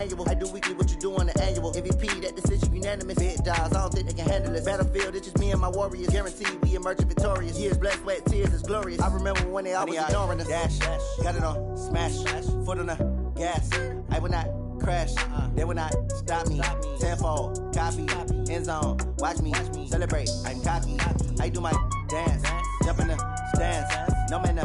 I do weekly what you do on the annual. MVP, that decision unanimous. Big dogs, I don't think they can handle it. Battlefield, it's just me and my warriors. Guaranteed we emerge victorious. Years, blood, sweat, tears is glorious. I remember when they always ignoring us. Dash, got it on, smash, foot on the gas. I will not crash, they will not stop me. Tenfold, copy, end zone, watch me celebrate. I'm cocky, I do my dance, jump in the stands. No man,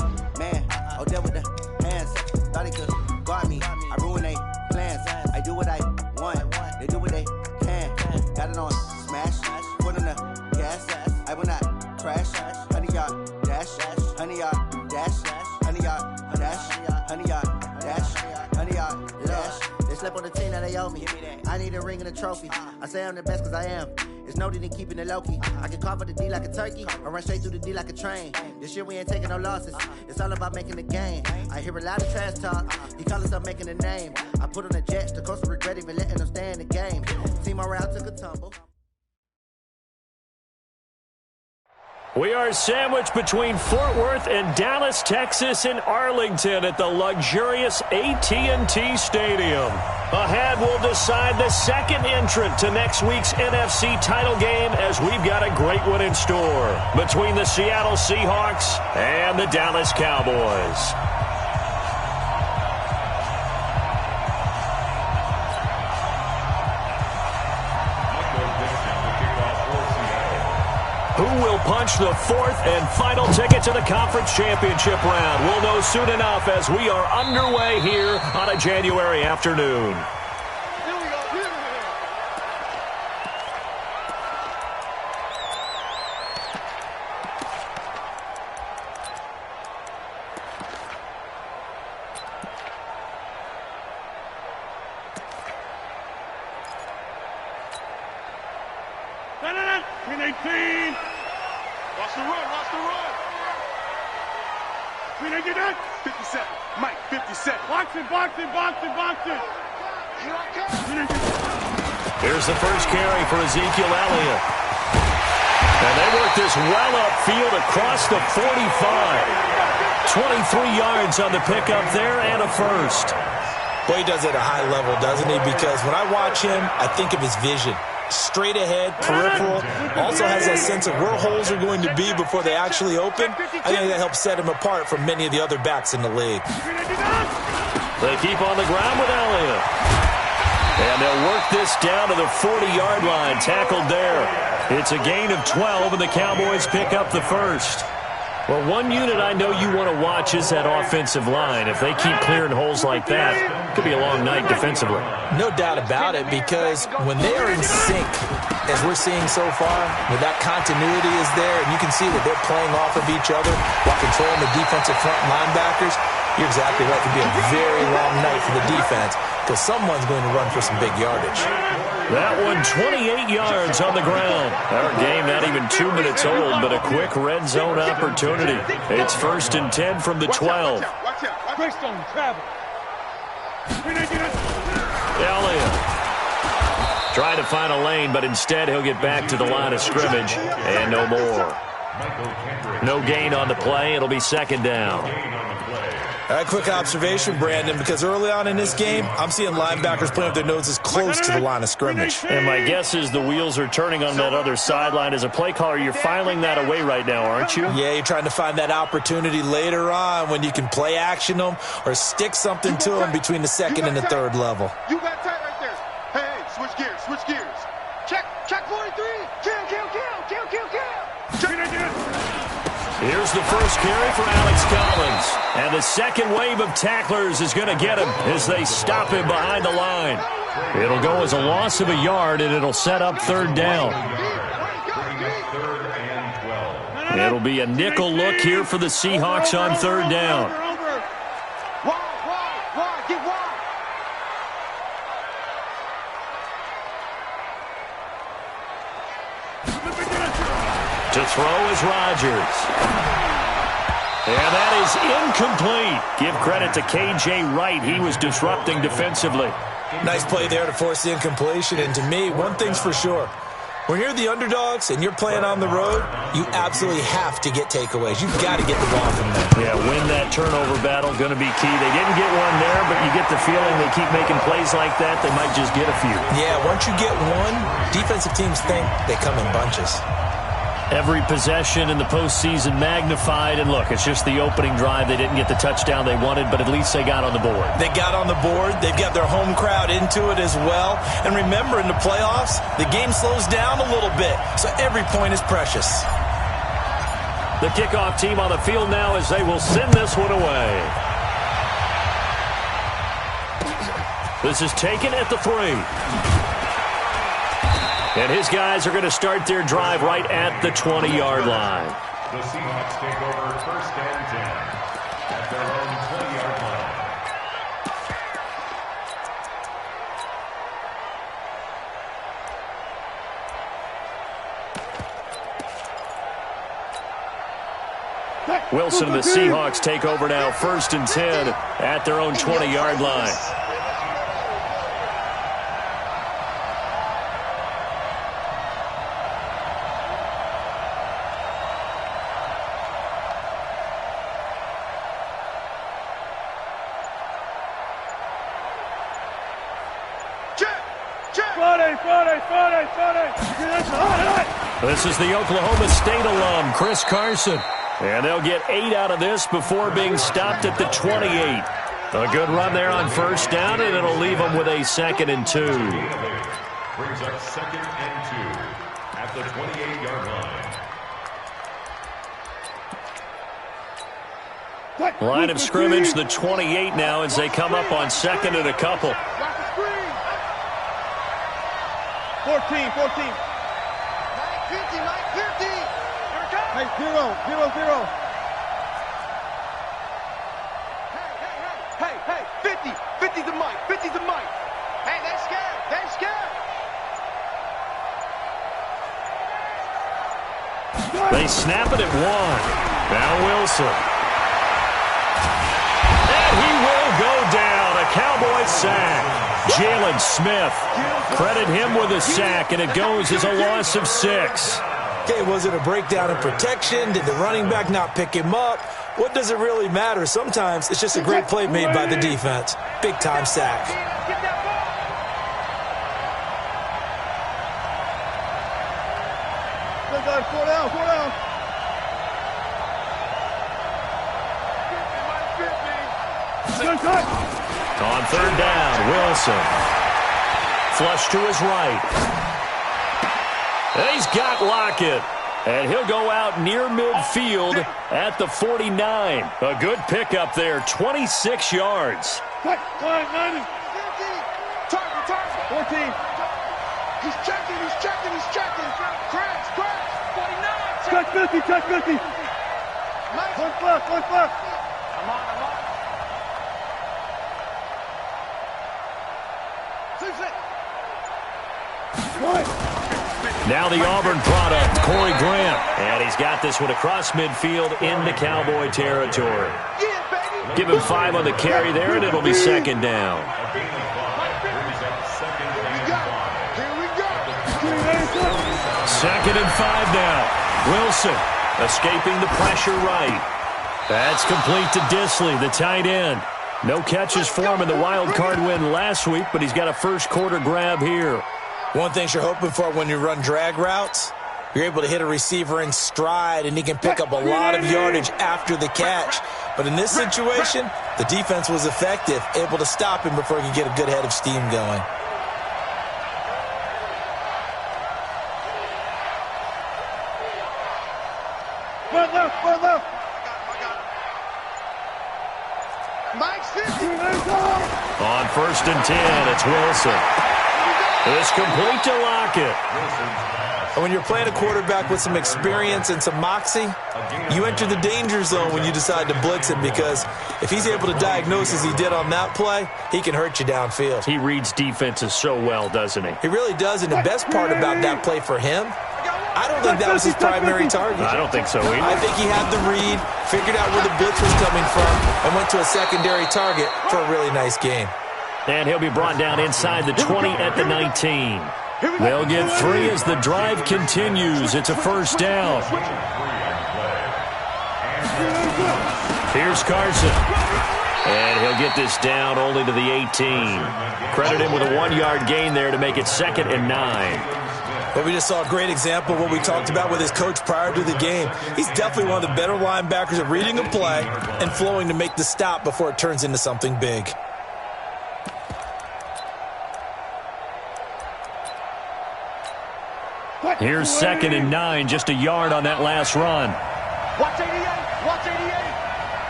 oh, deal with the hands. Thought he could guard me, I ruin they plans. I do what I want, they do what they can. Got it on, smash, foot on the gas. I will not crash, 100-yard dash, 100-yard dash, 100-yard dash, 100-yard dash, 100-yard dash. They slept on the team that they owe me. I need a ring and a trophy. I say I'm the best cause I am. It's noted in keeping it low-key. I can carve up the D like a turkey or run straight through the D like a train. This year we ain't taking no losses. It's all about making the game. I hear a lot of trash talk. He call himself making a name. I put on the Jets. The coach will regret even letting them stay in the game. Team morale took a tumble. We are sandwiched between Fort Worth and Dallas, Texas, and Arlington at the luxurious AT&T Stadium. Ahead, we'll decide the second entrant to next week's NFC title game as we've got a great one in store between the Seattle Seahawks and the Dallas Cowboys. Who will punch the fourth and final ticket to the conference championship round? We'll know soon enough as we are underway here on a January afternoon. Watch the run, watch the run. 57, Mike, 57. Box it. Here's the first carry for Ezekiel Elliott. And they work this well upfield across the 45. 23 yards on the pickup there and a first. Boy, he does it at a high level, doesn't he? Because when I watch him, I think of his vision. Straight ahead, peripheral, also has that sense of where holes are going to be before they actually open. I think that helps set him apart from many of the other backs in the league. They keep on the ground with Elliott. And they'll work this down to the 40-yard line, tackled there. It's a gain of 12, and the Cowboys pick up the first. Well, one unit I know you want to watch is that offensive line. If they keep clearing holes like that, it could be a long night defensively. No doubt about it, because when they are in sync, as we're seeing so far, when that continuity is there, and you can see that they're playing off of each other while controlling the defensive front linebackers, you're exactly right. It could be a very long night for the defense because someone's going to run for some big yardage. That one 28 yards on the ground. Our game not even 2 minutes old, but a quick red zone opportunity. It's 1st and 10 from the 12. Watch out. Greystone, travel. Elliott trying to find a lane, but instead he'll get back to the line of scrimmage, and no more. No gain on the play. It'll be 2nd down. A quick observation, Brandon, because early on in this game, I'm seeing linebackers playing with their noses close to the line of scrimmage. And my guess is the wheels are turning on that other sideline. As a play caller, you're filing that away right now, aren't you? Yeah, you're trying to find that opportunity later on when you can play action them or stick something to them between the 2nd and the 3rd level. You got tight right there. Hey, switch gears. Check 43. Here's the first carry for Alex Collins. And the second wave of tacklers is going to get him as they stop him behind the line. It'll go as a loss of a yard, and it'll set up 3rd down. It'll be a nickel look here for the Seahawks on 3rd down. To throw is Rodgers. And that is incomplete. Give credit to K.J. Wright. He was disrupting defensively. Nice play there to force the incompletion. And to me, one thing's for sure. When you're the underdogs and you're playing on the road, you absolutely have to get takeaways. You've got to get the ball from them. Yeah, win that turnover battle, going to be key. They didn't get one there, but you get the feeling they keep making plays like that, they might just get a few. Yeah, once you get one, defensive teams think they come in bunches. Every possession in the postseason magnified, and look, it's just the opening drive. They didn't get the touchdown they wanted, but at least they got on the board. They got on the board. They've got their home crowd into it as well. And remember, in the playoffs, the game slows down a little bit, so every point is precious. The kickoff team on the field now as they will send this one away. This is taken at the 3. And his guys are going to start their drive right at the 20-yard line. The Seahawks take over 1st and 10 at their own 20-yard line. Wilson and the Seahawks take over now 1st and 10 at their own 20-yard line. This is the Oklahoma State alum, Chris Carson. And they'll get 8 out of this before being stopped at the 28. A good run there on 1st down, and it'll leave them with a 2nd and 2. Brings up 2nd and 2 at the 28-yard line. Line of scrimmage, the 28 now as they come up on 2nd and a couple. 14. Mike 50. Hey, 0. Hey, 50. 50 to Mike. Hey, they're scared. They snap it at 1. Now Wilson. And he will go down. A Cowboy sack. Jalen Smith. Credit him with a sack, and it goes as a loss of 6. Okay, was it a breakdown in protection? Did the running back not pick him up? What does it really matter? Sometimes it's just a great play made by the defense. Big-time sack. Four down. On 3rd down, Wilson. Flush to his right. And he's got Lockett. And he'll go out near midfield at the 49. A good pickup there, 26 yards. 14. He's checking. Crash. 49. Check 50. One left. I'm on. Now the Auburn product, Corey Grant. And he's got this one across midfield into Cowboy territory. Give him 5 on the carry there, and it'll be 2nd down. Second and 5 now. Wilson escaping the pressure right. That's complete to Disley, the tight end. No catches for him in the wild card win last week, but he's got a first quarter grab here. One thing you're hoping for when you run drag routes, you're able to hit a receiver in stride, and he can pick up a lot of yardage after the catch. But in this situation, the defense was effective, able to stop him before he could get a good head of steam going. One left. Mike's 50. On 1st and 10, it's Wilson. It's complete to Lockett. And when you're playing a quarterback with some experience and some moxie, you enter the danger zone when you decide to blitz him, because if he's able to diagnose as he did on that play, he can hurt you downfield. He reads defenses so well, doesn't he? He really does, and the best part about that play for him, I don't think that was his primary target. I don't think so either. I think he had the read, figured out where the blitz was coming from, and went to a secondary target for a really nice game. And he'll be brought down inside the 20 at the 19. They'll get 3 as the drive continues. It's a first down. Here's Carson. And he'll get this down only to the 18. Credit him with a 1-yard gain there to make it 2nd and 9. Well, we just saw a great example of what we talked about with his coach prior to the game. He's definitely one of the better linebackers at reading a play and flowing to make the stop before it turns into something big. Here's 2nd and 9, just a yard on that last run. Watch 88, watch 88.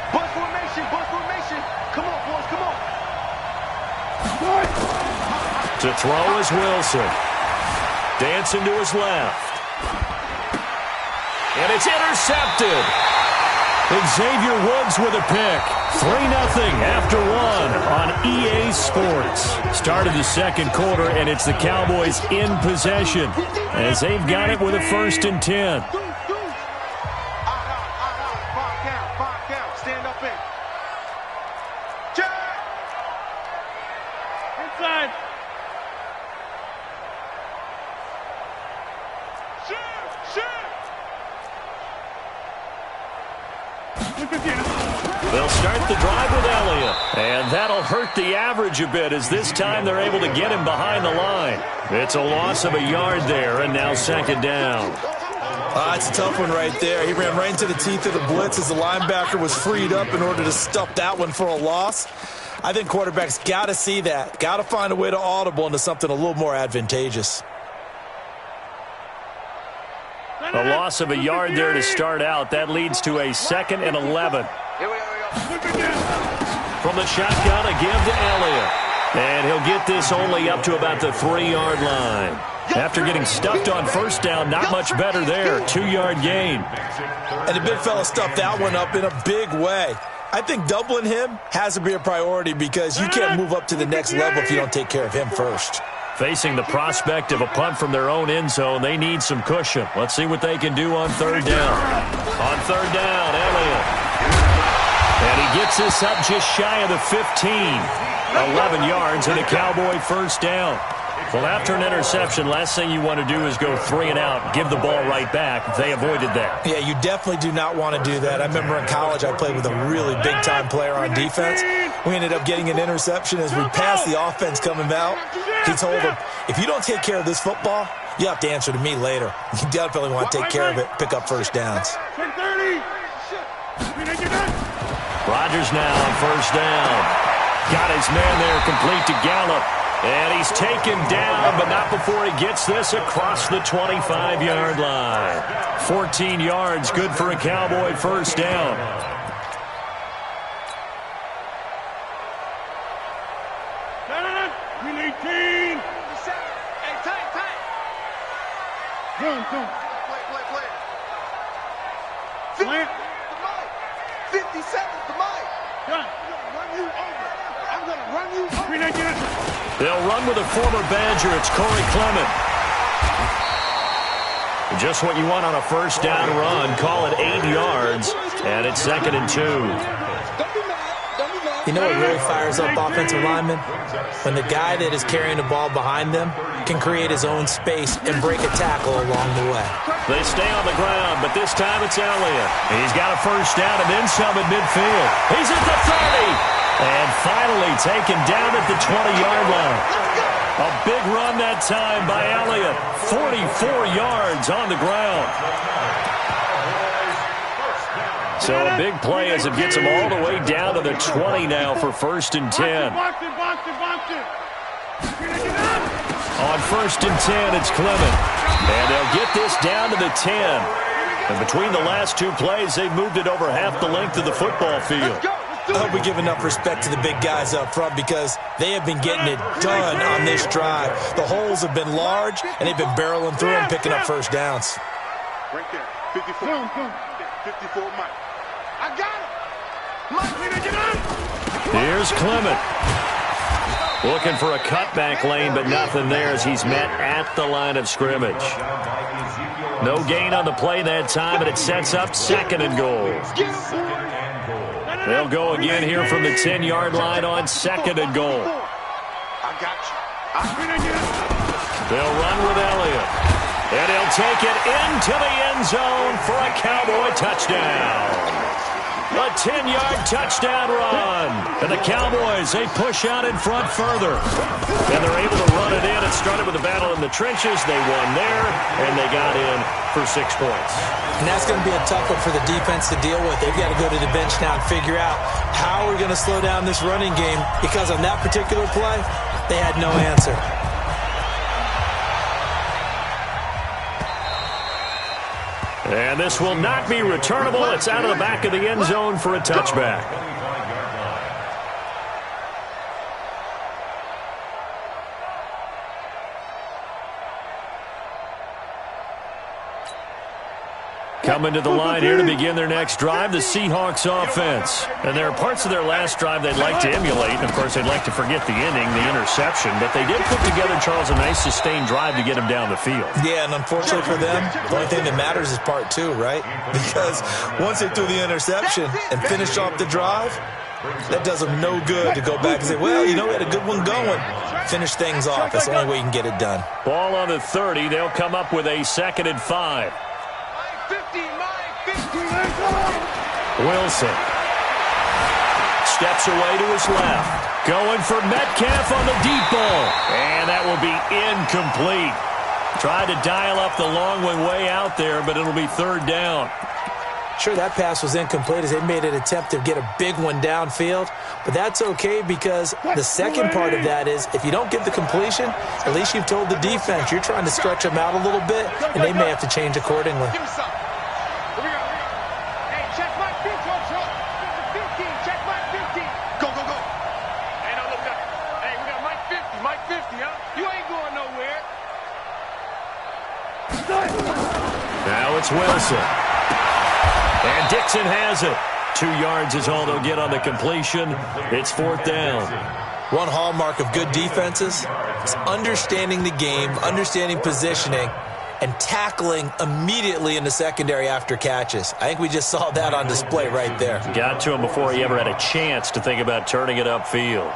Bus formation, bus formation. Come on, boys, come on. To throw is Wilson. Dancing to his left. And it's intercepted. Xavier Woods with a pick. 3-0 after 1 on EA Sports. Started the second quarter, and it's the Cowboys in possession as they've got it with a 1st and 10. Five count. Stand up in. Check. Inside. They'll start the drive with Elliott, and that'll hurt the average a bit as this time they're able to get him behind the line. It's a loss of a yard there, and now 2nd down. It's a tough one right there. He ran right into the teeth of the blitz as the linebacker was freed up in order to stuff that one for a loss. I think quarterbacks got to see that, got to find a way to audible into something a little more advantageous. A loss of a yard there to start out. That leads to a 2nd and 11. Here we go. From the shotgun, a give to Elliott. And he'll get this only up to about the 3-yard line. After getting stuffed on 1st down, not much better there. 2-yard gain. And the big fella stuffed that one up in a big way. I think doubling him has to be a priority because you can't move up to the next level if you don't take care of him first. Facing the prospect of a punt from their own end zone, they need some cushion. Let's see what they can do on 3rd down. On 3rd down, Elliott. And he gets this up just shy of the 15. 11 yards and a Cowboy 1st down. Well, after an interception, last thing you want to do is go 3 and out, give the ball right back. They avoided that. Yeah, you definitely do not want to do that. I remember in college I played with a really big-time player on defense. We ended up getting an interception as we passed the offense coming out. He told him, if you don't take care of this football, you have to answer to me later. You definitely want to take care of it, pick up 1st downs. Rodgers now on 1st down. Got his man there complete to Gallup. And he's taken down, but not before he gets this across the 25-yard line. 14 yards, good for a Cowboy 1st down. We need 18. Hey, tank. Play. 50 seconds to Mike. I'm gonna run you over. They'll run with a former Badger. It's Corey Clement. Just what you want on a 1st down run. Call it 8 yards, and it's 2nd and 2. You know what really fires up offensive linemen? When the guy that is carrying the ball behind them can create his own space and break a tackle along the way. They stay on the ground, but this time it's Elliott. He's got a 1st down and then some at midfield. He's at the 30. And finally taken down at the 20-yard line. A big run that time by Elliott. 44 yards on the ground. So a big play as it gets him all the way down to the 20 now for 1st and 10. On 1st and 10, it's Clement. And they'll get this down to the 10. And between the last 2 plays, they've moved it over half the length of the football field. I hope we give enough respect to the big guys up front because they have been getting it done on this drive. The holes have been large, and they've been barreling through and picking up 1st downs. Right there. 54. 54, Mike. I got it. Here's Clement. Looking for a cutback lane, but nothing there as he's met at the line of scrimmage. No gain on the play that time, and it sets up 2nd and goal. They'll go again here from the 10-yard line on 2nd and goal. I got you. They'll run with Elliott. And he'll take it into the end zone for a Cowboy touchdown. A 10-yard touchdown run. And the Cowboys, they push out in front further. And they're able to run it in. It started with a battle in the trenches. They won there, and they got in for 6 points. And that's going to be a tough one for the defense to deal with. They've got to go to the bench now and figure out how we're going to slow down this running game, because on that particular play, they had no answer. And this will not be returnable. It's out of the back of the end zone for a touchback. Coming to the line here to begin their next drive, the Seahawks offense. And there are parts of their last drive they'd like to emulate. And, of course, they'd like to forget the inning, the interception. But they did put together, Charles, a nice sustained drive to get them down the field. Yeah, and unfortunately for them, the only thing that matters is part 2, right? Because once they threw the interception and finished off the drive, that does them no good to go back and say, well, you know, we had a good one going. Finish things off. That's the only way you can get it done. Ball on the 30. They'll come up with a 2nd and 5. Wilson steps away to his left. Going for Metcalf on the deep ball. And that will be incomplete. Tried to dial up the long one way out there, but it'll be 3rd down. Sure, that pass was incomplete as they made an attempt to get a big one downfield. But that's okay, because the second part of that is if you don't get the completion, at least you've told the defense you're trying to stretch them out a little bit, and they may have to change accordingly. Now it's Wilson. And Dixon has it. 2 yards is all they'll get on the completion. It's 4th down. One hallmark of good defenses is understanding the game, understanding positioning, and tackling immediately in the secondary after catches. I think we just saw that on display right there. Got to him before he ever had a chance to think about turning it upfield.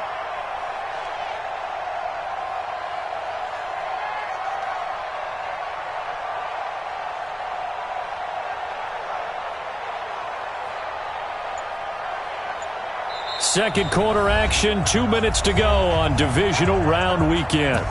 Second quarter action, 2 minutes to go on divisional round weekend.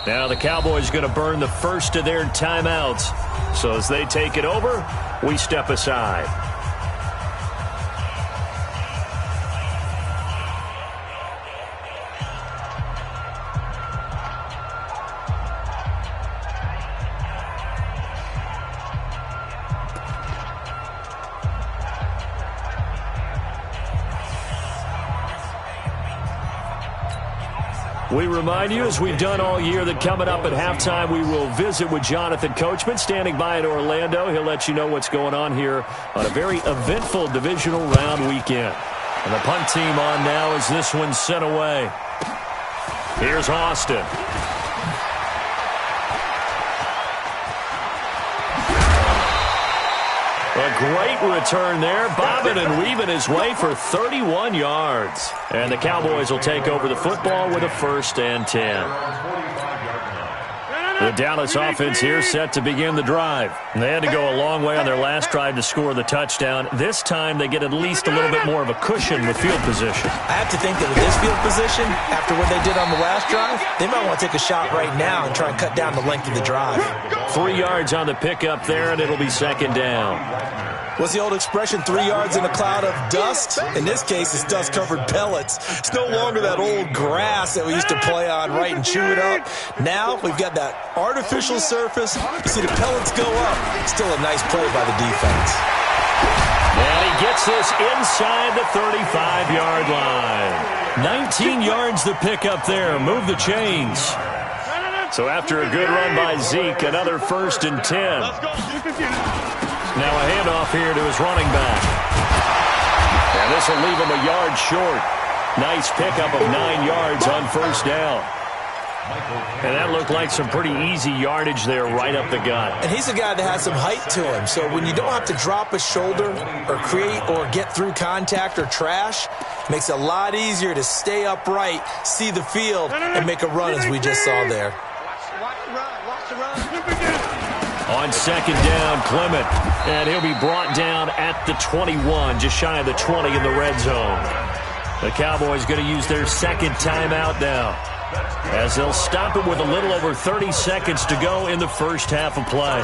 Now the Cowboys going to burn the first of their timeouts. So as they take it over, we step aside. We remind you, as we've done all year, that coming up at halftime, we will visit with Jonathan Coachman, standing by in Orlando. He'll let you know what's going on here on a very eventful divisional round weekend. And the punt team on now as this one's sent away. Here's Austin. A great return there, bobbing and weaving his way for 31 yards. And the Cowboys will take over the football with a 1st and 10. The Dallas offense here set to begin the drive. They had to go a long way on their last drive to score the touchdown. This time they get at least a little bit more of a cushion with field position. I have to think that with this field position, after what they did on the last drive, they might want to take a shot right now and try and cut down the length of the drive. 3 yards on the pickup there, and it'll be 2nd down. What's the old expression, 3 yards in a cloud of dust? In this case, it's dust-covered pellets. It's no longer that old grass that we used to play on, right, and chew it up. Now we've got that artificial surface. You see the pellets go up. Still a nice play by the defense. And he gets this inside the 35-yard line. 19 yards to pick up there. Move the chains. So after a good run by Zeke, another 1st and 10. Now a handoff here to his running back. And this will leave him a yard short. Nice pickup of 9 yards on 1st down. And that looked like some pretty easy yardage there right up the gut. And he's a guy that has some height to him. So when you don't have to drop a shoulder or create or get through contact or trash, makes it a lot easier to stay upright, see the field, and make a run as we just saw there. Watch the run. On 2nd down, Clement. And he'll be brought down at the 21, just shy of the 20 in the red zone. The Cowboys going to use their 2nd timeout now, as they'll stop it with a little over 30 seconds to go in the first half of play.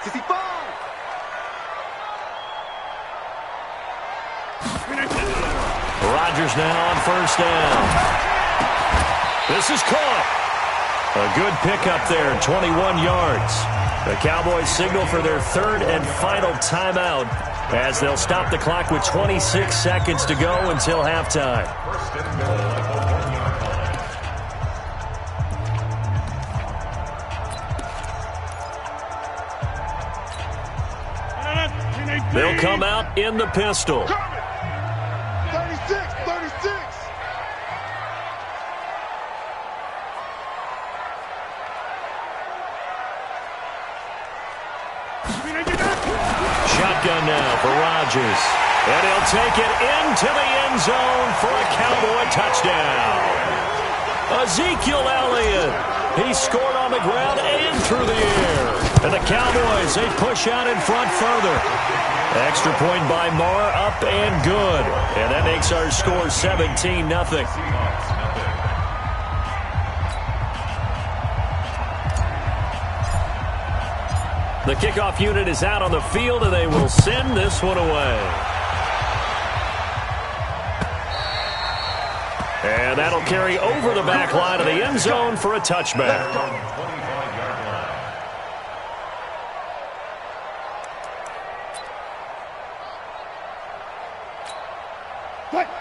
65. Rodgers now on 1st down. This is caught. A good pickup there, 21 yards. The Cowboys signal for their 3rd and final timeout, as they'll stop the clock with 26 seconds to go until halftime. They'll come out in the pistol. 36. Shotgun now for Rodgers. And he'll take it into the end zone for a Cowboy touchdown. Ezekiel Elliott. He scored on the ground and through the air. And the Cowboys, they push out in front further. Extra point by Marr, up and good. And that makes our score 17-0. The kickoff unit is out on the field, and they will send this one away. And that'll carry over the back line of the end zone for a touchback.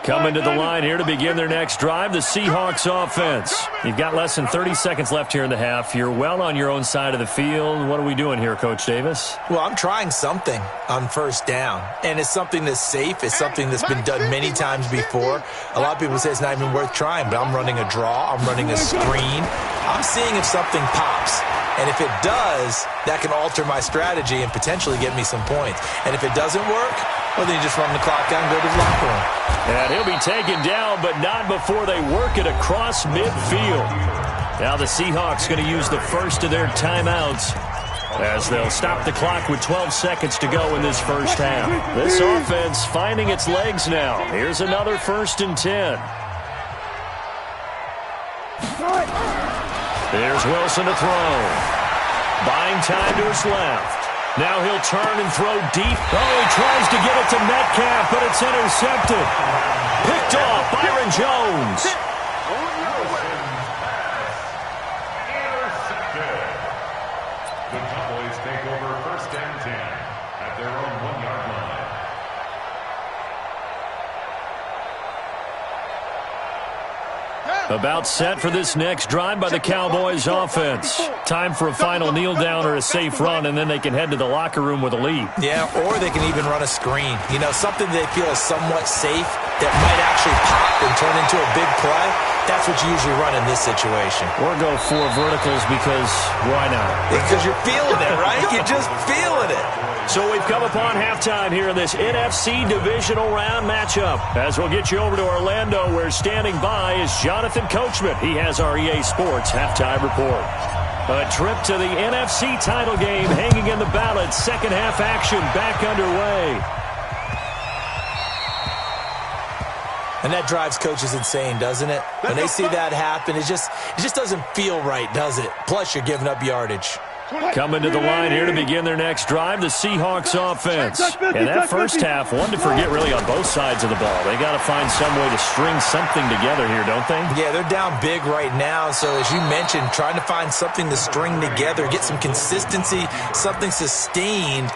Coming to the line here to begin their next drive, the Seahawks offense. You've got less than 30 seconds left here in the half. You're well on your own side of the field. What are we doing here, Coach Davis? Well, I'm trying something on 1st down, and it's something that's safe. It's something that's been done many times before. A lot of people say it's not even worth trying, but I'm running a draw. I'm running a screen. I'm seeing if something pops. And if it does, that can alter my strategy and potentially get me some points. And if it doesn't work, well, then you just run the clock down and go to the locker room. And he'll be taken down, but not before they work it across midfield. Now the Seahawks going to use the first of their timeouts, as they'll stop the clock with 12 seconds to go in this first half. This offense finding its legs now. Here's another 1st and 10. There's Wilson to throw. Buying time to his left. Now he'll turn and throw deep. Oh, he tries to get it to Metcalf, but it's intercepted. Picked off Byron Jones. The Cowboys take over 1st and 10. About set for this next drive by the Cowboys offense. Time for a final kneel down or a safe run, and then they can head to the locker room with a lead. Yeah, or they can even run a screen. You know, something they feel is somewhat safe that might actually pop and turn into a big play. That's what you usually run in this situation. Or go 4 verticals because why not? Because you're feeling it, right? You're just feeling it. So we've come upon halftime here in this NFC divisional round matchup. As we'll get you over to Orlando, where standing by is Jonathan Coachman. He has our EA Sports halftime report. A trip to the NFC title game hanging in the balance. Second half action back underway. And that drives coaches insane, doesn't it? When they see that happen, it just doesn't feel right, does it? Plus, you're giving up yardage. Coming to the line here to begin their next drive, the Seahawks offense. And that first half, one to forget really on both sides of the ball. They got to find some way to string something together here, don't they? Yeah, they're down big right now. So as you mentioned, trying to find something to string together, get some consistency, something sustained,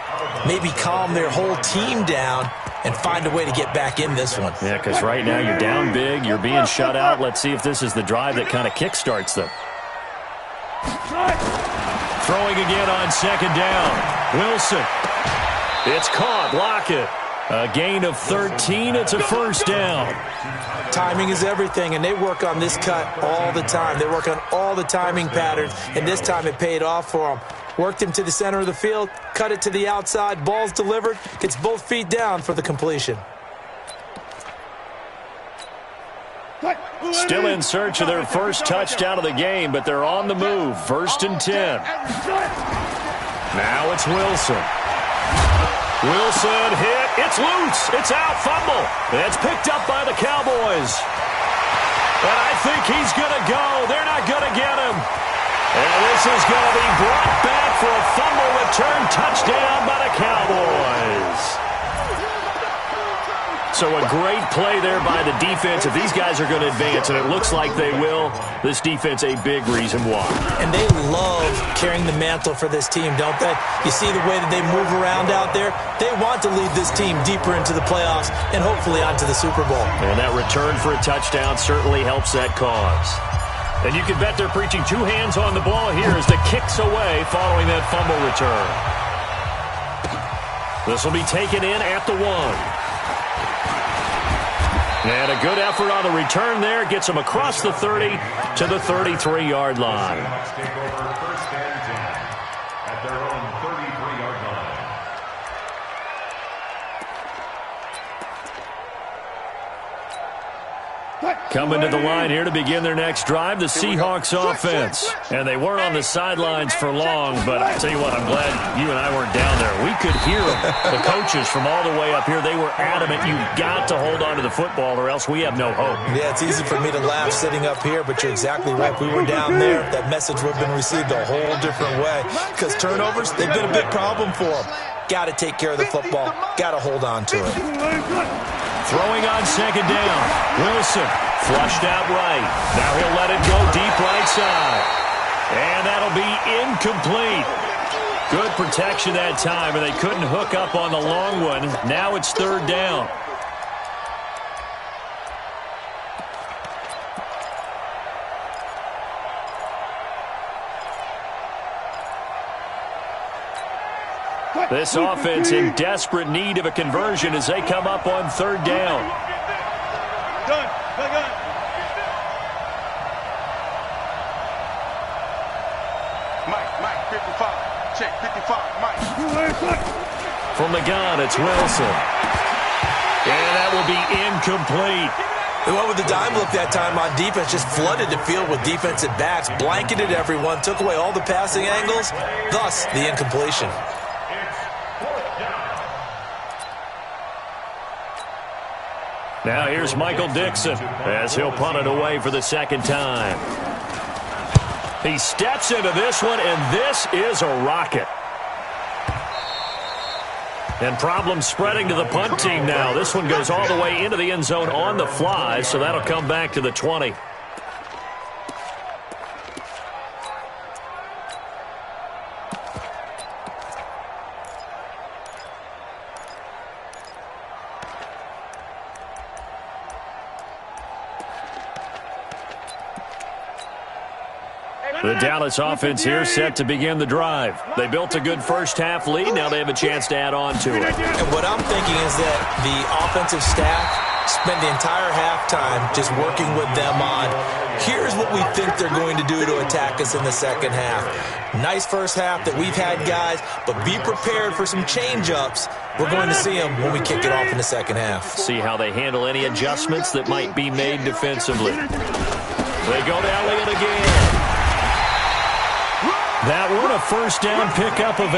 maybe calm their whole team down and find a way to get back in this one. Yeah, because right now you're down big, you're being shut out. Let's see if this is the drive that kind of kickstarts them. Throwing again on second down. Wilson. It's caught. Lockett. A gain of 13. It's a first down. Timing is everything, and they work on this cut all the time. They work on all the timing patterns, and this time it paid off for them. Worked him to the center of the field, cut it to the outside, ball's delivered, gets both feet down for the completion. Still in search of their first touchdown of the game, but they're on the move. 1st and 10. Now it's Wilson. Wilson hit. It's loose. It's out. Fumble. It's picked up by the Cowboys. And I think he's going to go. They're not going to get him. And this is going to be brought back for a fumble return touchdown by the Cowboys. So a great play there by the defense. If these guys are going to advance, and it looks like they will, this defense a big reason why. And they love carrying the mantle for this team, don't they? You see the way that they move around out there? They want to lead this team deeper into the playoffs and hopefully onto the Super Bowl. And that return for a touchdown certainly helps that cause. And you can bet they're preaching 2 hands on the ball here as the kick's away following that fumble return. This will be taken in at the 1. And a good effort on the return there. Gets them across the 30 to the 33-yard line. Take over 1st and 10 at their own 33-yard line. Coming to the line here to begin their next drive, the Seahawks offense. And they weren't on the sidelines for long, but I tell you what, I'm glad you and I weren't down there. We could hear them. The coaches from all the way up here, they were adamant, you've got to hold on to the football or else we have no hope. Yeah, it's easy for me to laugh sitting up here, but you're exactly right. We were down there. That message would have been received a whole different way because turnovers, they've been a big problem for them. Got to take care of the football. Got to hold on to it. Throwing on second down. Wilson flushed out right. Now he'll let it go deep right side. And that'll be incomplete. Good protection that time, and they couldn't hook up on the long one. Now it's 3rd down. This offense in desperate need of a conversion as they come up on 3rd down. Mike, 55. Check, 55, Mike. From the gun, it's Wilson. And that will be incomplete. They went with the dime look that time on defense, just flooded the field with defensive backs, blanketed everyone, took away all the passing angles, thus the incompletion. Now here's Michael Dixon as he'll punt it away for the 2nd time. He steps into this one, and this is a rocket. And problems spreading to the punt team now. This one goes all the way into the end zone on the fly, so that'll come back to the 20. The Dallas offense here set to begin the drive. They built a good first-half lead. Now they have a chance to add on to it. And what I'm thinking is that the offensive staff spent the entire halftime just working with them on, here's what we think they're going to do to attack us in the second half. Nice first half that we've had, guys, but be prepared for some change-ups. We're going to see them when we kick it off in the second half. See how they handle any adjustments that might be made defensively. They go to Elliott again. That one a first down pickup of 8.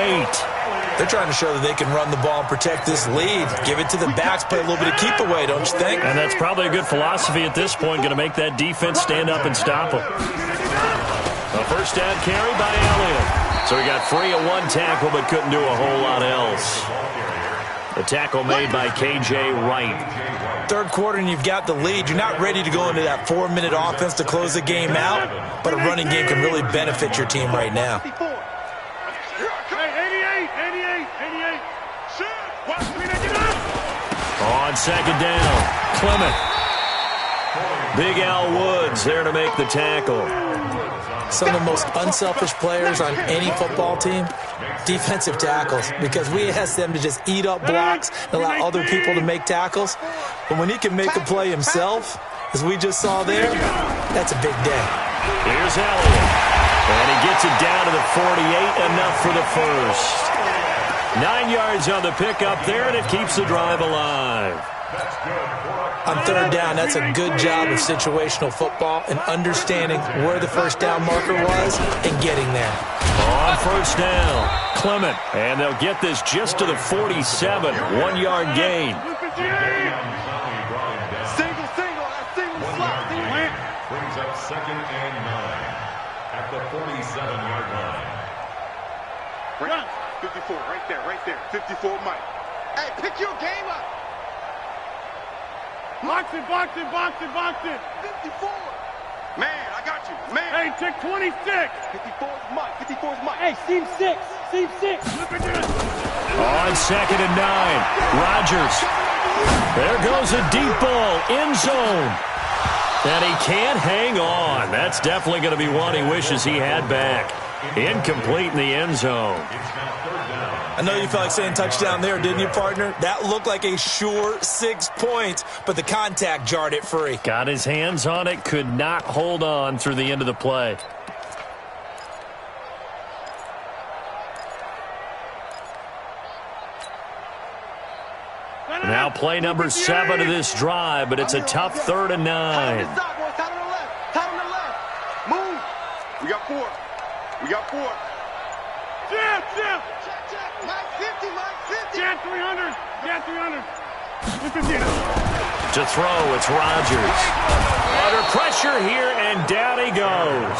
They're trying to show that they can run the ball and protect this lead. Give it to the backs, play a little bit of keep away, don't you think? And that's probably a good philosophy at this point, going to make that defense stand up and stop them. A first down carry by Elliott. So he got free of one tackle but couldn't do a whole lot else. The tackle made by K.J. Wright. Third quarter and you've got the lead. You're not ready to go into that 4-minute offense to close the game out, but a running game can really benefit your team right now. 88. On second down, Clement. Big Al Woods there to make the tackle. Some of the most unselfish players on any football team, defensive tackles, because we ask them to just eat up blocks and allow other people to make tackles. But when he can make a play himself, as we just saw there, that's a big day. Here's Elliott. And he gets it down to the 48, enough for the first. 9 yards on the pickup there, and it keeps the drive alive. On third down, that's a good job of situational football and understanding where the first down marker was and getting there. On first down, Clement. And they'll get this just to the 47, 1-yard gain. Single slot. Brings up 2nd and 9 at the 47-yard line. 54, right there. 54, Mike. Hey, pick your game up. Box it. 54. Man, I got you. Man. Hey, check 26. 54's Mike. Hey, seam 6. On 2nd and 9, Rodgers. There goes a deep ball, end zone. And he can't hang on. That's definitely going to be one he wishes he had back. Incomplete in the end zone. I know you felt like saying touchdown there, didn't you, partner? That looked like a sure 6 points, but the contact jarred it free. Got his hands on it, could not hold on through the end of the play. Now play number 7 of this drive, but it's a tough 3rd and 9. Tight on the left. Move. We got 4. Jam. Check. Mike 50. Jam 300. 250. To throw, it's Rodgers. Under pressure here, and down he goes.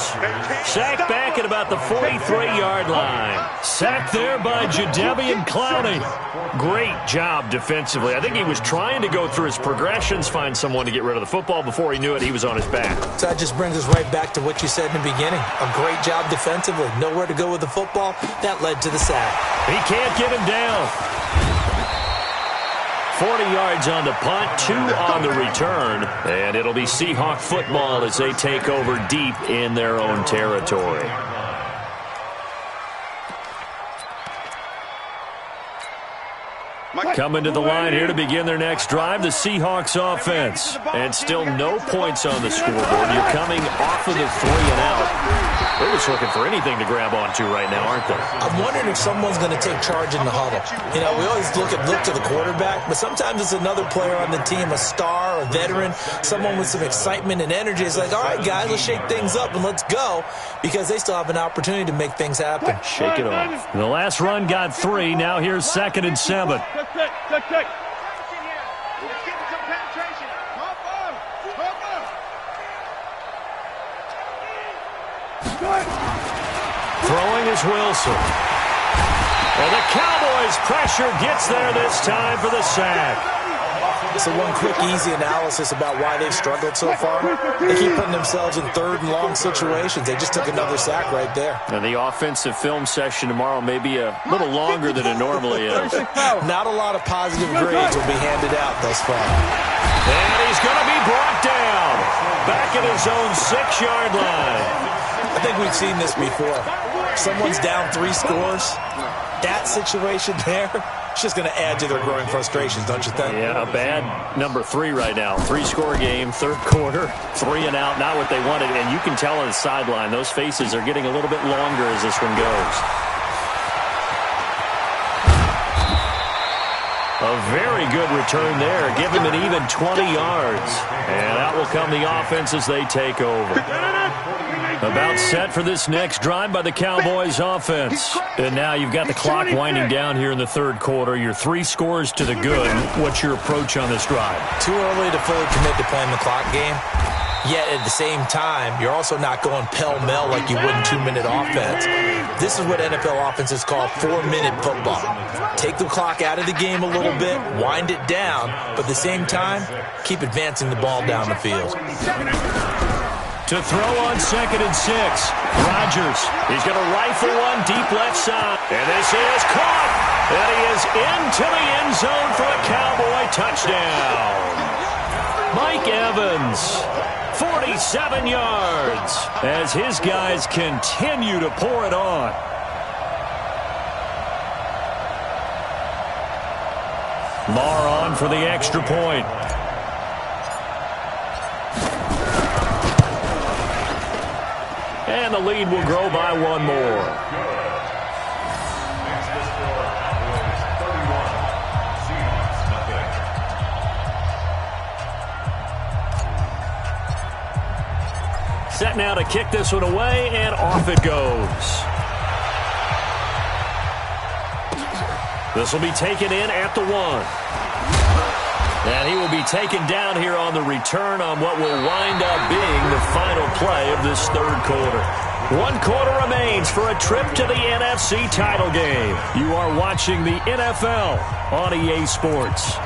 Sacked back at about the 43-yard line. Sacked there by Jadeveon Clowney. Great job defensively. I think he was trying to go through his progressions, find someone to get rid of the football. Before he knew it, he was on his back. So that just brings us right back to what you said in the beginning. A great job defensively. Nowhere to go with the football. That led to the sack. He can't get him down. 40 yards on the punt, 2 on the return, and it'll be Seahawk football as they take over deep in their own territory. Coming to the line here to begin their next drive, the Seahawks offense. And still no points on the scoreboard. You're coming off of the 3 and out. They're just looking for anything to grab onto right now, aren't they? I'm wondering if someone's going to take charge in the huddle. You know, we always look to the quarterback, but sometimes it's another player on the team, a star, a veteran, someone with some excitement and energy. It's like, all right, guys, let's shake things up and let's go, because they still have an opportunity to make things happen. Shake it off. The last run got 3. Now here's 2nd and 7. Check. Throwing is Wilson. And the Cowboys' pressure gets there this time for the sack. So one quick, easy analysis about why they've struggled so far. They keep putting themselves in 3rd and long situations. They just took another sack right there. And the offensive film session tomorrow may be a little longer than it normally is. Not a lot of positive grades will be handed out thus far. And he's going to be brought down. Back at his own 6-yard line. I think we've seen this before. Someone's down 3 scores. That situation there, it's just going to add to their growing frustrations, don't you think? Yeah, a bad number 3 right now. 3-score game, third quarter, 3 and out, not what they wanted. And you can tell on the sideline, those faces are getting a little bit longer as this one goes. A very good return there. Give him an even 20 yards. And out will come the offense as they take over. About set for this next drive by the Cowboys offense. And now you've got the clock winding down here in the third quarter. You're 3 scores to the good. What's your approach on this drive? Too early to fully commit to playing the clock game. Yet at the same time, you're also not going pell-mell like you would in 2-minute offense. This is what NFL offenses call 4-minute football. Take the clock out of the game a little bit, wind it down, but at the same time, keep advancing the ball down the field. To throw on 2nd and 6. Rodgers. He's going to rifle one deep left side. And this is caught. And he is into the end zone for a Cowboy touchdown. Mike Evans, 47 yards, as his guys continue to pour it on. Marr on for the extra point. And the lead will grow by 1 more. Set now to kick this one away, and off it goes. This will be taken in at the 1. And he will be taken down here on the return on what will wind up being the final play of this third quarter. 1 quarter remains for a trip to the NFC title game. You are watching the NFL on EA Sports.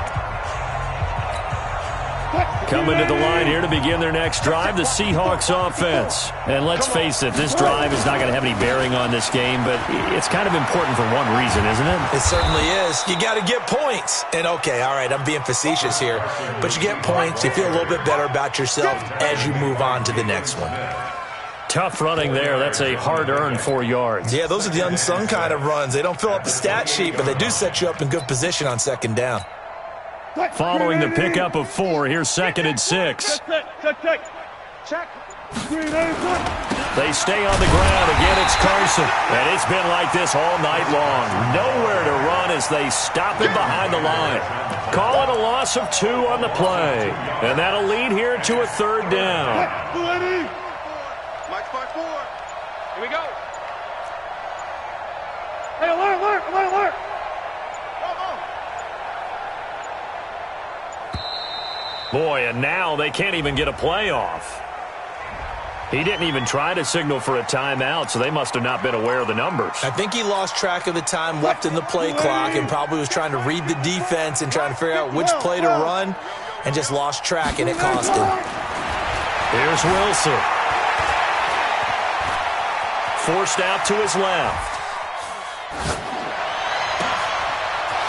Coming to the line here to begin their next drive, the Seahawks offense. And let's face it, this drive is not going to have any bearing on this game, but it's kind of important for one reason, isn't it? It certainly is. You got to get points. And okay, all right, I'm being facetious here, but you get points, you feel a little bit better about yourself as you move on to the next one. Tough running there. That's a hard-earned 4 yards. Yeah, those are the unsung kind of runs. They don't fill up the stat sheet, but they do set you up in good position on 2nd down. Following the pickup of 4, here's 2nd and 6. Check. They stay on the ground. Again, it's Carson. And it's been like this all night long. Nowhere to run as they stop him behind the line. Call it a loss of 2 on the play. And that'll lead here to a 3rd down. Mike's by 4. Here we go. Hey, alert. Boy, and now they can't even get a play off. He didn't even try to signal for a timeout, so they must have not been aware of the numbers. I think he lost track of the time left in the play clock and probably was trying to read the defense and trying to figure out which play to run and just lost track, and it cost him. Here's Wilson. Forced out to his left.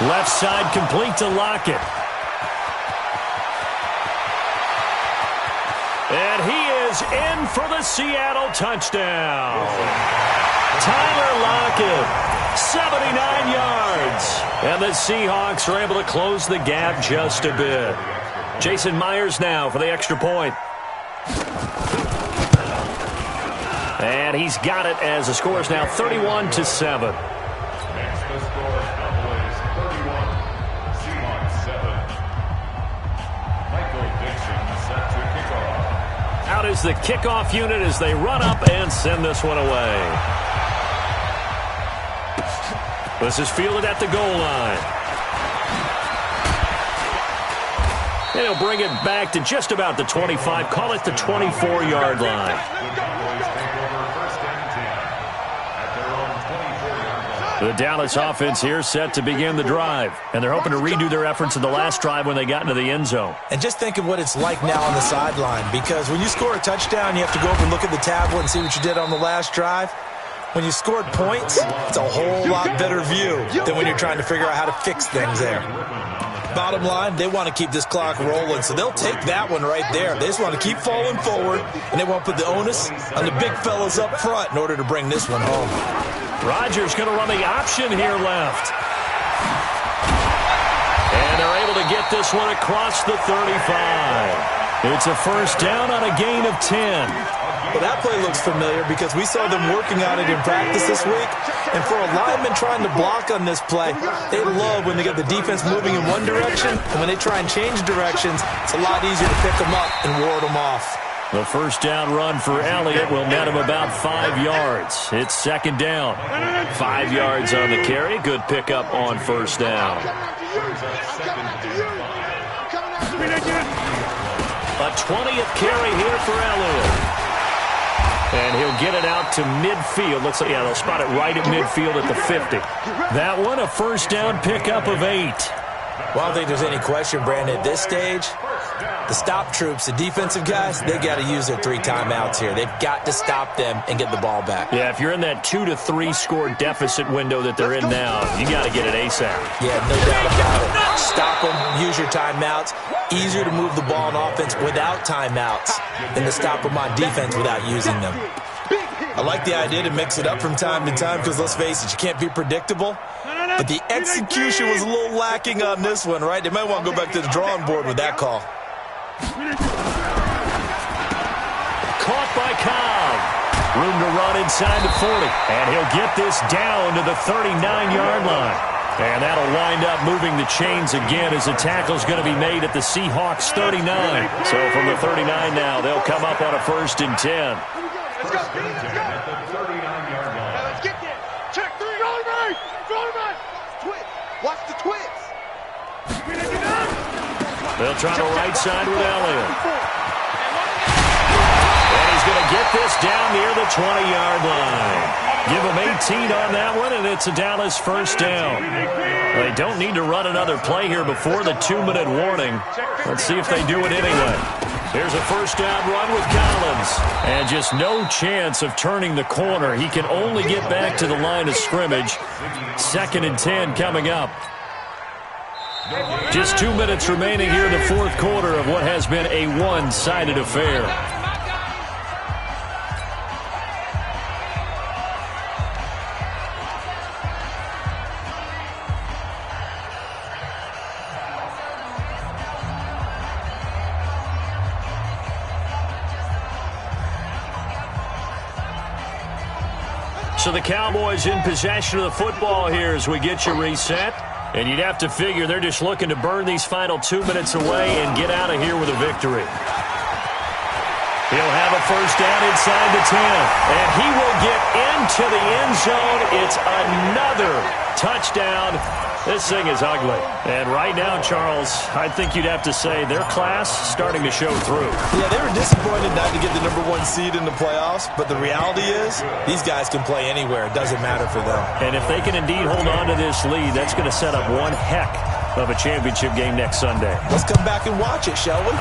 Left side complete to Lockett. And he is in for the Seattle touchdown. Tyler Lockett, 79 yards. And the Seahawks are able to close the gap just a bit. Jason Myers now for the extra point. And he's got it as the score is now 31-7. Out is the kickoff unit as they run up and send this one away. This is fielded at the goal line. And he'll bring it back to just about the 25, call it the 24-yard line. The Dallas offense here set to begin the drive. And they're hoping to redo their efforts in the last drive when they got into the end zone. And just think of what it's like now on the sideline, because when you score a touchdown, you have to go over and look at the tablet and see what you did on the last drive. When you scored points, it's a whole lot better view than when you're trying to figure out how to fix things there. Bottom line, they want to keep this clock rolling, so they'll take that one right there. They just want to keep falling forward, and they want to put the onus on the big fellas up front in order to bring this one home. Rodgers going to run the option here left. And they're able to get this one across the 35. It's a first down on a gain of 10. Well, that play looks familiar because we saw them working on it in practice this week. And for a lineman trying to block on this play, they love when they get the defense moving in one direction. And when they try and change directions, it's a lot easier to pick them up and ward them off. The first down run for Elliott will net him about 5 yards. It's second down. 5 yards on the carry. Good pickup on first down. A 20th carry here for Elliott. And he'll get it out to midfield. Looks like, yeah, they'll spot it right at midfield at the 50. That one, a first down pickup of 8. Well, I don't think there's any question, Brandon, at this stage, the stop troops, the defensive guys, they got to use their 3 timeouts here. They've got to stop them and get the ball back. Yeah, if you're in that 2 to 3 score deficit window that they're in now, you got to get it ASAP. Yeah, no doubt about it. Stop them, use your timeouts. Easier to move the ball on offense without timeouts than to stop them on defense without using them. I like the idea to mix it up from time to time because, let's face it, you can't be predictable. But the execution was a little lacking on this one, right? They might want to go back to the drawing board with that call. Caught by Cobb. Room to run inside the 40. And he'll get this down to the 39-yard line. And that'll wind up moving the chains again as the tackle's going to be made at the Seahawks 39. So from the 39 now, they'll come up on a 1st and 10. Let's go. Let's get there. Check 3. Throw him right. Twist. Watch the twist. They'll try the right side with Elliott. And he's going to get this down near the 20-yard line. Give him 18 on that one, and it's a Dallas first down. They don't need to run another play here before the 2-minute warning. Let's see if they do it anyway. Here's a first down run with Collins. And just no chance of turning the corner. He can only get back to the line of scrimmage. 2nd and 10 coming up. Just 2 minutes remaining here in the 4th quarter of what has been a one-sided affair. So the Cowboys in possession of the football here as we get you reset. And you'd have to figure they're just looking to burn these final 2 minutes away and get out of here with a victory. He'll have a first down inside the 10. And he will get into the end zone. It's another touchdown. This thing is ugly. And right now, Charles, I think you'd have to say their class starting to show through. Yeah, they were disappointed not to get the #1 seed in the playoffs, but the reality is these guys can play anywhere. It doesn't matter for them. And if they can indeed hold on to this lead, that's going to set up one heck of a championship game next Sunday. Let's come back and watch it, shall we?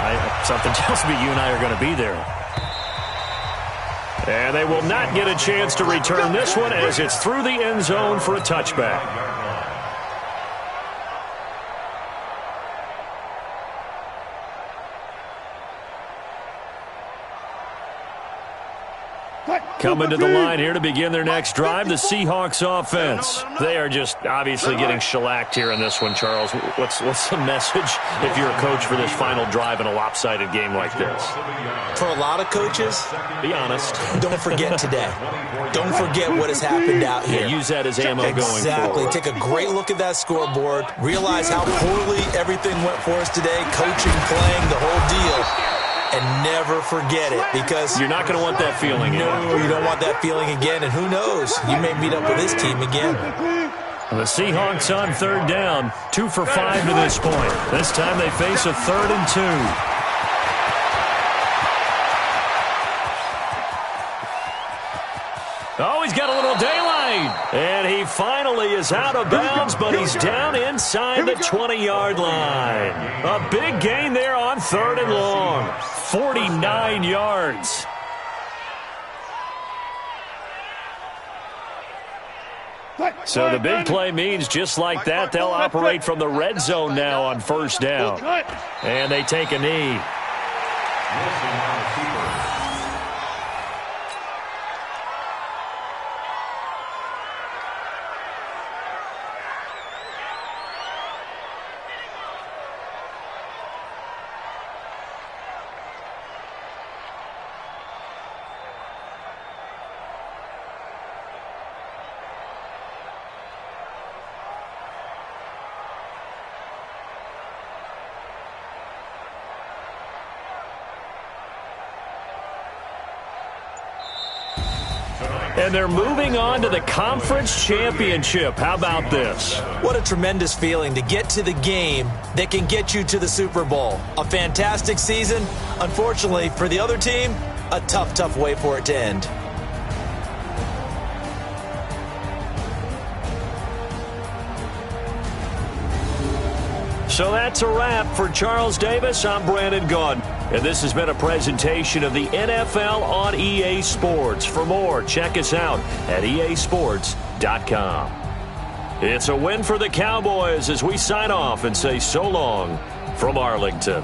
Something tells me you and I are going to be there. And they will not get a chance to return this one as it's through the end zone for a touchback. Coming to the line here to begin their next drive, the Seahawks offense. They are just obviously getting shellacked here in this one, Charles. What's the message if you're a coach for this final drive in a lopsided game like this? For a lot of coaches, be honest. Don't forget today. Don't forget what has happened out here. Yeah, use that as ammo going forward. Exactly. Take a great look at that scoreboard. Realize how poorly everything went for us today. Coaching, playing, the whole deal. And never forget it, because you're not going to want that feeling. No, you don't want that feeling again. And who knows? You may meet up with this team again. The Seahawks on 3rd down, 2 for 5 to this point. This time they face a 3rd and 2. Oh, he's got a little daylight. And he finally is out of bounds, but he's down inside the 20-yard line. A big gain there on 3rd and long. 49 yards. So the big play means just like that, they'll operate from the red zone now on first down. And they take a knee. And they're moving on to the conference championship. How about this? What a tremendous feeling to get to the game that can get you to the Super Bowl. A fantastic season. Unfortunately, for the other team, a tough, tough way for it to end. So that's a wrap. For Charles Davis, I'm Brandon Gaudin. And this has been a presentation of the NFL on EA Sports. For more, check us out at easports.com. It's a win for the Cowboys as we sign off and say so long from Arlington.